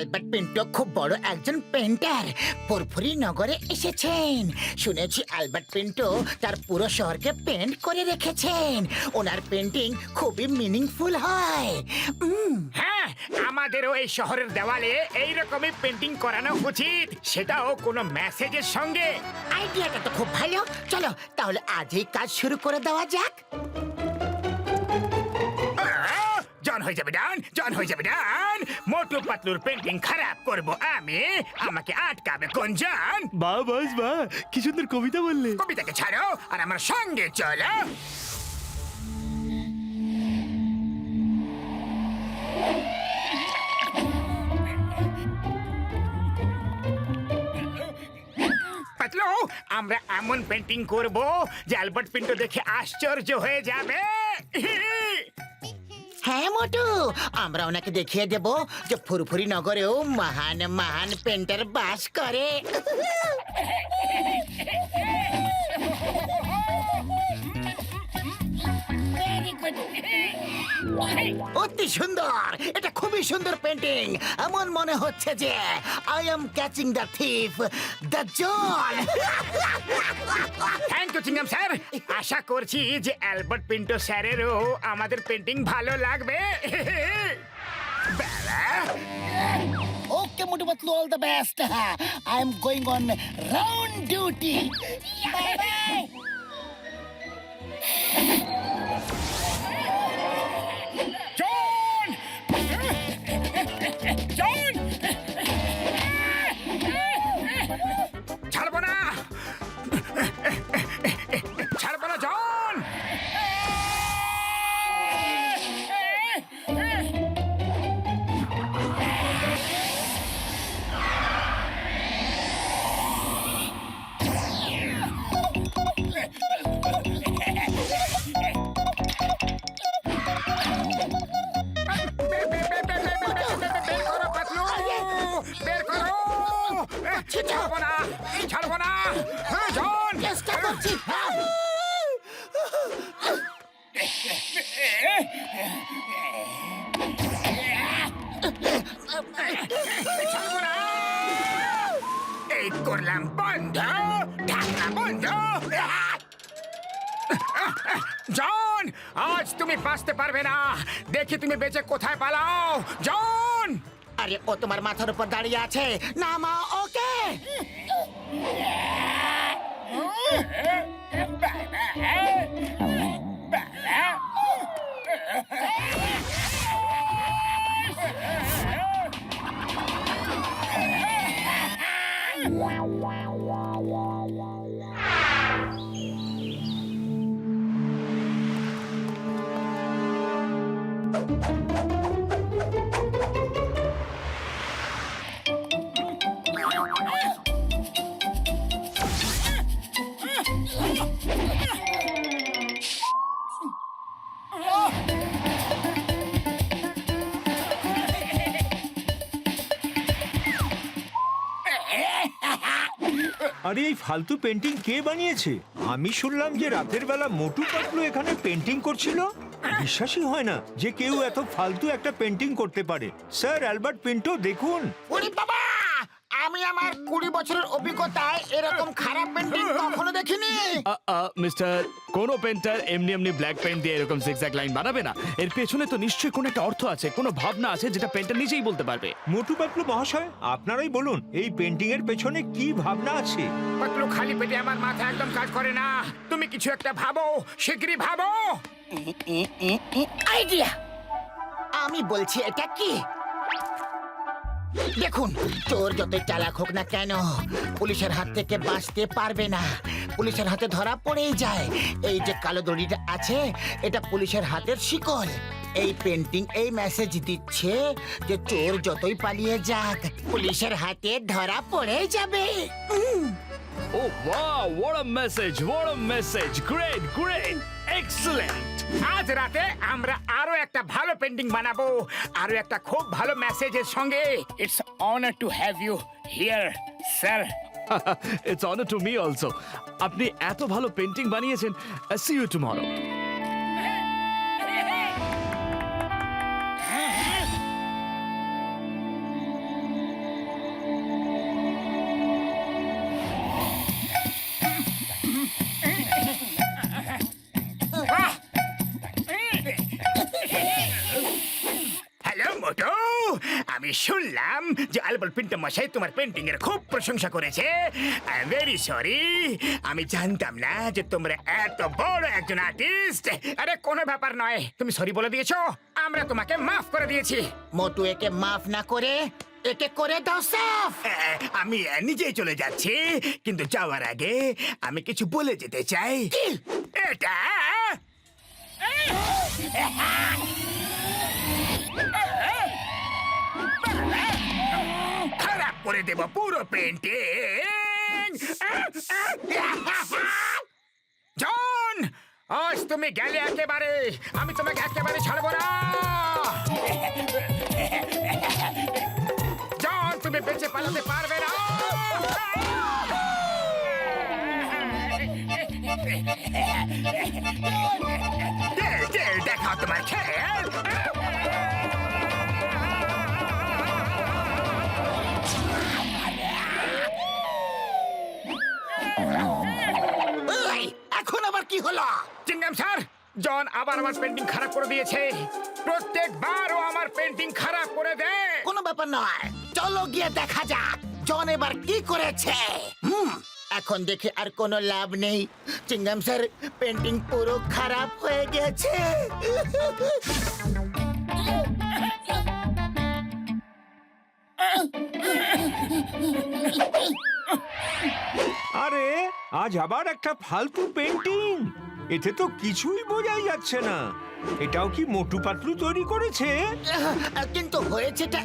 Albert Pinto খুব বড় একজন পেন্টার পুরপুরি নগরে এসেছেন। শুনেছি অ্যালবার্ট পিন্টো তার পুরো শহরকে পেন্ট করে রেখেছেন। ওনার পেন্টিং খুবই মিনিংফুল হয়। হ্যাঁ, আমাদেরও এই শহরের দেওয়ালে এইরকমই পেন্টিং করানো উচিত, সেটাও কোনো মেসেজের সঙ্গে। আইডিয়াটা তো খুব ভালো। চলো তাহলে আজই কাজ শুরু করে দেওয়া যাক। জন হয়ে যাবে ডান, জন হয়ে যাবে ডান। মোটু পাতলুর পেন্টিং খারাপ করব আমি, আমাকে আটকাবে কোন জন? বাহ বাস বাহ, কি সুন্দর কবিতা বললে। কবিতাকে ছাড়ো আর আমার সঙ্গে চলো। পাতলু, আমরা এমন পেন্টিং করব যে অ্যালবার্ট পিন্টো দেখে আশ্চর্য হয়ে যাবে। হ্যাঁ মোটু, আমরা ওনাকে দেখিয়ে দেব যে ফুরফুরি নগরেও মহান মহান পেন্টার বাস করে। অতি সুন্দর, এটা খুবই সুন্দর পেন্টিং। এমন মনে হচ্ছে যে I am catching the thief, the John. Thank you Chingum sir. আশা করছি যে অ্যালবার্ট পিন্টো স্যারেরও আমাদের পেন্টিং ভালো লাগবে। Okay, Motu Patlu, all the best. I am going on round duty. জন! জন! ছাড়বো না, ছাড়বো না জন! বের করো পাতলু, বের করো। ছাড়বো না, ছাড়বো না জন! চেষ্টা করছি। ছাড়বো না। এই করলাম বন্ধ, ঢাকনা বন্ধ। জন, আজ তুমি বাঁচতে পারবে না। দেখি তুমি বেঁচে কোথায় পালাও। জন! আরে ও তোমার মাথার উপর দাঁড়িয়ে আছে, নামা ওকে। আরে এই ফালতু পেন্টিং কে বানিয়েছে? আমি শুনলাম যে রাতের বেলা মোটু পাতলু এখানে পেন্টিং করছিল। বিশ্বাসই হয় না যে কেউ এত ফালতু একটা পেন্টিং করতে পারে। স্যার অ্যালবার্ট পিন্টো দেখুন। ওরে বাবা, আমি আমার 20 বছরের অভিজ্ঞতায় এরকম খারাপ পেন্টিং কখনো দেখিনি। মিস্টার, কোনো পেন্টার এমনি এমনি ব্ল্যাক পেন্ট দিয়ে এরকম জিগজ্যাগ লাইন বানাবে না। এর পেছনে তো নিশ্চয়ই কোনো একটা অর্থ আছে, কোনো ভাবনা আছে যেটা পেন্টার নিজেই বলতে পারবে। মোটু পাতলু মহাশয়, আপনারাই বলুন এই পেন্টিং এর পেছনে কি ভাবনা আছে। পাতলু, খালি পেটে আমার মাথা একদম কাজ করে না। তুমি কিছু একটা ভাবো, শিগগিরই ভাবো। আইডিয়া, আমি বলছি এটা কি। দেখুন, চোর যতই চালাক হোক না কেন পুলিশের হাত থেকে বাঁচতে পারবে না। পুলিশের হাতে ধরা পড়েই যায়। এই যে কালো দড়িটা আছে, এটা পুলিশের হাতের শিকল। এই পেন্টিং এই মেসেজ দিচ্ছে যে চোর যতই পালিয়ে যাক পুলিশের হাতে ধরা পড়ে যাবে। Oh wow, what a message, what a message. Great great, excellent. আজ রাতে আমরা আরো একটা ভালো পেন্টিং বানাবো, আরো একটা খুব ভালো মেসেজের সঙ্গে। It's honour to have you here sir. It's honour to me also. আপনি এত ভালো পেন্টিং বানিয়েছেন। C you tomorrow. মোটো, আমি শুনলাম যে আলবার্ট পিন্টো মশাই তোমার পেন্টিং এর খুব প্রশংসা করেছে। আই এম ভেরি সরি, আমি জানতাম না যে তোমরা এত বড় একজন আর্টিস্ট। আরে কোনো ব্যাপার নয়, তুমি সরি বলে দিয়েছো, আমরা তোমাকে মাফ করে দিয়েছি। মোটু একে মাফ না করে একে করে দাও সাফ। আমি নিজেই চলে যাচ্ছি, কিন্তু যাওয়ার আগে আমি কিছু বলে যেতে চাই। এটা খারাপ করে দেব পুরো পেন্টিং। জন, আজ তুমি গেলে একেবারে, আমি তোমাকে একেবারে ছাড়বো না। জন, তুমি বেঁচে পালাতে পারবে না। দেখাও তোমার খেল। ওই, এখন আবার কি হলো? চিংগাম স্যার, জন আবার আমার পেন্টিং খারাপ করে দিয়েছে। প্রত্যেকবার ও আমার পেন্টিং খারাপ করে দেয়। কোনো ব্যাপার নয়, চলো গিয়ে দেখা যাক জন এবার কি করেছে। এখন দেখে আর কোনো লাভ নেই। চিংগাম স্যার, পেন্টিং পুরো খারাপ হয়ে গেছে। আরে আজ আবার একটা ফালতু পেন্টিং, এতে তো কিছুই বোঝাই যাচ্ছে না। এটাও কি মোটু পাতলু তৈরি করেছে? কিন্তু হয়েছেটা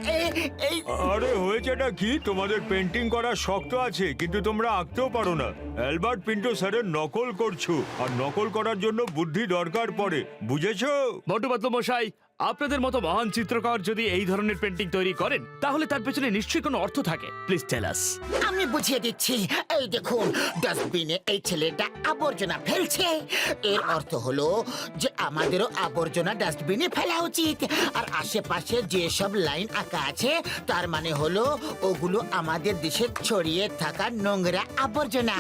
এই আরে হয়েছেটা কি, তোমাদের পেন্টিং করার শক্ত আছে কিন্তু তোমরা আঁকতেও পারো না। অ্যালবার্ট পিন্টো স্যারের নকল করছো, আর নকল করার জন্য বুদ্ধি দরকার পড়ে, বুঝেছো? মোটু পাতলু মশাই, আপনাদের মতো মহান চিত্রকর যদি এই ধরনের পেন্টিং তৈরি করেন তাহলে তার পেছনে নিশ্চয়ই কোনো অর্থ থাকে। প্লিজ টেল আস। আমি বুঝিয়ে দিচ্ছি। এই দেখুন, ডাস্টবিনে এই ছেলেটা আবর্জনা ফেলছে। এর অর্থ হলো যে আমাদেরও আবর্জনা ডাস্টবিনে ফেলা উচিত। আর আশেপাশে যেসব লাইন আঁকা আছে তার মানে হলো ওগুলো আমাদের দেশে ছড়িয়ে থাকা নোংরা আবর্জনা।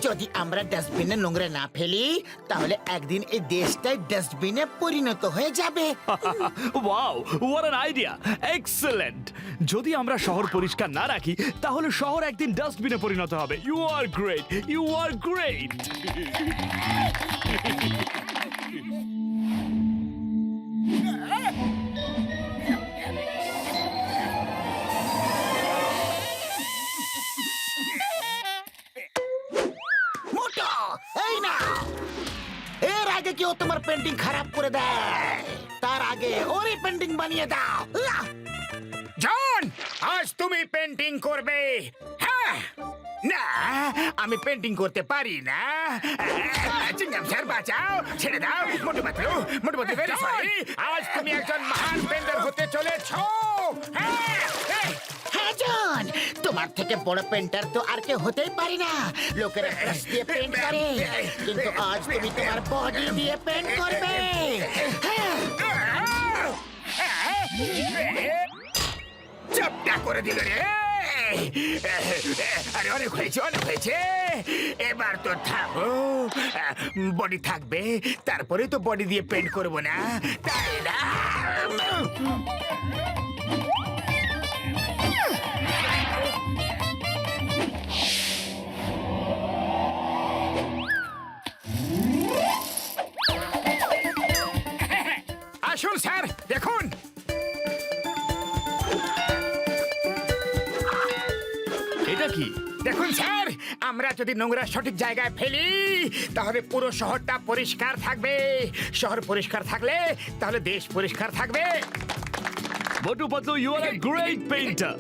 যদি আমরা ডাস্টবিনে নোংরা না ফেলি তাহলে একদিন এই দেশটাই ডাস্টবিনে পরিণত হয়ে যাবে। Wow, what an idea, excellent. যদি আমরা শহর পরিষ্কার না রাখি তাহলে শহর একদিন ডাস্টবিনে পরিণত হবে। You are great, you are great. Motu, এই না, এর আগে কেউ তোমার পেন্টিং খারাপ করে দেয় তার আগে ওরই পেন্টিং বানিয়ে দাও। জন, আজ তুমি পেন্টিং করবে। হ্যাঁ, না, আমি পেন্টিং করতে পারি না। চিংগাম স্যার, বাঁচাও, ছেড়ে দাও। Motu Patlu, very sorry. আজ তুমি একজন মহান পেন্টার হতে চলেছো। হ্যাঁ, হ্যাঁ জন, তোমার থেকে বড় পেন্টার তো আর কেউ হতেই পারে না। লোকেরা ব্রাশ দিয়ে পেন্ট করে, কিন্তু আজ তুমি তোমার বডি দিয়ে পেন্ট করবে। হ্যাঁ, চাপটা করে দিল রে। আরে অনেক হয়েছে, অনেক হয়েছে। এবার তো থামো। বডি থাকবে, তারপরে তো বডি দিয়ে পেন্ট করবো না, তাই না? আসুন স্যার, দেখুন। এটা কি? দেখুন স্যার, আমরা যদি নোংরা সঠিক জায়গায় ফেলি তাহলে পুরো শহরটা পরিষ্কার থাকবে। শহর পরিষ্কার থাকলে তাহলে দেশ পরিষ্কার থাকবে। Motu Patlu, you are a great painter.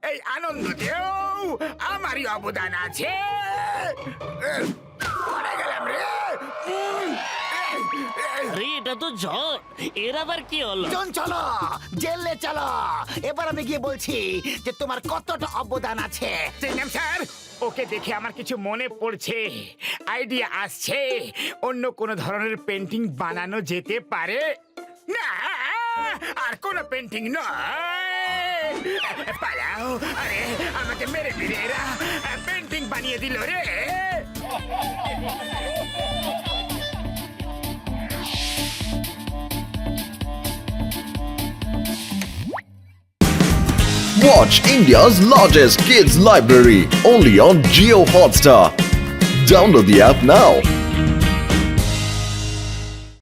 এই আনন্দতেও আমারই অবদান আছে। পড়ে গেলাম রে। আরে এটা তো ঝড়, এর আবার কি হলো? জন চলো, জেলে চলো। এবার আমি গিয়ে বলছি যে তোমার কতটা অবদান আছে। চিংগাম স্যার, ওকে দেখে আমার কিছু মনে পড়ছে, আইডিয়া আসছে। অন্য কোন ধরনের পেন্টিং বানানো যেতে পারে। না, আর কোন পেন্টিং নয়। পালাও। আরে আমাকে মেরে দিলে এরা পেন্টিং বানিয়ে দিল রে। Watch India's largest kids library only on Geo Hotstar. Download the app now.